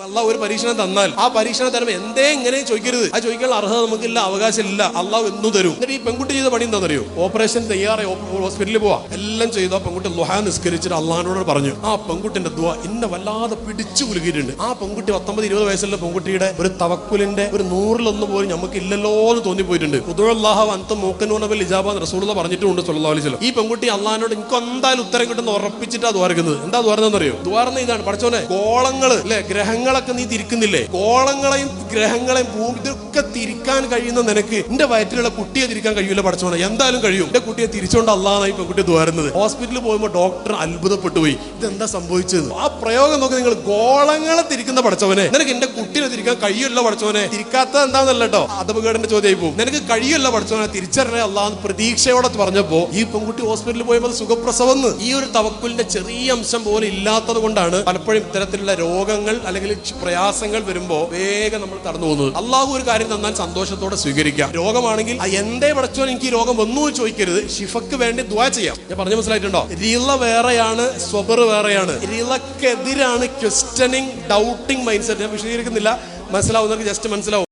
അള്ളാഹ് ഒരു പരീക്ഷണം തന്നാൽ ആ പരീക്ഷണം തരുമ്പോൾ എന്തേ ഇങ്ങനെ ചോദിക്കരുത്. ആ ചോദിക്കാനുള്ള അർഹത നമുക്കില്ല, അവകാശമില്ല. അള്ളാഹ് എന്നും തരും. എന്നിട്ട് ഈ പെൺകുട്ടി ചെയ്ത പണി എന്താണെന്നറിയോ? ഓപ്പറേഷൻ തയ്യാറായി ഹോസ്പിറ്റലിൽ പോവാ, എല്ലാം ചെയ്തു. ആ പെൺകുട്ടി ദുആ നിസ്കരിച്ചിട്ട് അള്ളാഹിനോട് പറഞ്ഞു. ആ പെൺകുട്ടിന്റെ ദുആ എന്നെ വല്ലാതെ പിടിച്ചു കുലുക്കിയിട്ടുണ്ട്. ആ പെൺകുട്ടി 19-20 വയസ്സുള്ള പെൺകുട്ടിയുടെ ഒരു തവക്കുലിന്റെ ഒരു 100-1 പോലും നമുക്ക് ഇല്ലല്ലോ എന്ന് തോന്നിപ്പോയിട്ടുണ്ട്. റസൂലുള്ളാഹി പറഞ്ഞിട്ടുണ്ട് സ്വല്ലല്ലാഹു അലൈഹി വസല്ലം. ഈ പെൺകുട്ടി അള്ളാഹിനോട് എനിക്ക് എന്തായാലും ഉത്തരം കിട്ടുന്ന ഉറപ്പിച്ചിട്ടാ ദ്വാരക്കുന്നത്. എന്താ ദ്വാരന്നറിയോ? ദ്വാരന്ന ഇതാണ്: പഠിച്ചോനെ, ഗോളങ്ങള് അല്ലെ, ഗ്രഹങ്ങളൊക്കെ നീ തിരിക്കുന്നില്ലേ? ഗോളങ്ങളെയും ഗ്രഹങ്ങളെയും ഭൂമി ഇതൊക്കെ തിരിക്കാൻ കഴിയുന്ന നിനക്ക് എന്റെ വയറ്റിലുള്ള കുട്ടിയെ തിരിക്കാൻ കഴിയൂല പഠിച്ചോനെ. എന്തായാലും കഴിയും. എന്റെ കുട്ടിയെ തിരിച്ചോണ്ട് അള്ളാഹായി പെൺകുട്ടി ദ്വാരുന്നത്. ഹോസ്പിറ്റലിൽ പോകുമ്പോൾ ഡോക്ടർ അത്ഭുതപ്പെട്ടു പോയി, ഇതെന്താ സംഭവിച്ചത്? ആ പ്രയോഗം നോക്കി നിങ്ങൾ. ഗോളങ്ങളെ തിരിക്കുന്ന പഠിച്ചവനെ, നിനക്ക് എന്റെ കുട്ടിയെ തിരിക്കാൻ കഴിയുമല്ലോ പഠിച്ചവനെ. തിരിക്കാത്തത് എന്താന്നല്ല കേട്ടോ, അധപകേടന്റെ ചോദ്യമായി പോകും. നിനക്ക് കഴിയുമല്ലോ പഠിച്ചവനെ, തിരിച്ചറിഞ്ഞ അള്ളാഹ് പ്രതീക്ഷയോടെ പറഞ്ഞപ്പോ ഈ പെൺകുട്ടി ഹോസ്പിറ്റലിൽ പോയപ്പോൾ സുഖപ്രസവം. ഈ ഒരു തവക്കുലിന്റെ ചെറിയ അംശം പോലും ഇല്ലാത്തത് കൊണ്ടാണ് പലപ്പോഴും ഇത്തരത്തിലുള്ള രോഗങ്ങൾ അല്ലെങ്കിൽ പ്രയാസങ്ങൾ വരുമ്പോ വേഗം നമ്മൾ കടന്നു പോകുന്നത്. അള്ളാഹു ഒരു കാര്യം തന്നാൽ സന്തോഷത്തോടെ സ്വീകരിക്കാം. രോഗമാണെങ്കിൽ എന്തേ പഠിച്ചോൻ എനിക്ക് ഈ രോഗം ഒന്നും ചോദിക്കരുത്, ഷിഫക്ക് വേണ്ടി ദുആ ചെയ്യാം. ഞാൻ പറഞ്ഞു മനസ്സിലായിട്ടുണ്ടോ? റിള വേറെയാണ്, സ്വബർ വേറെയാണ്. റിളക്കെതിരാണ് ക്വസ്റ്റനിങ്, ഡൗട്ടിങ് മൈൻഡ് സെറ്റ്. ഞാൻ വിശദീകരിക്കുന്നില്ല, മനസ്സിലാവുന്നവർക്ക് ജസ്റ്റ് മനസ്സിലാവും.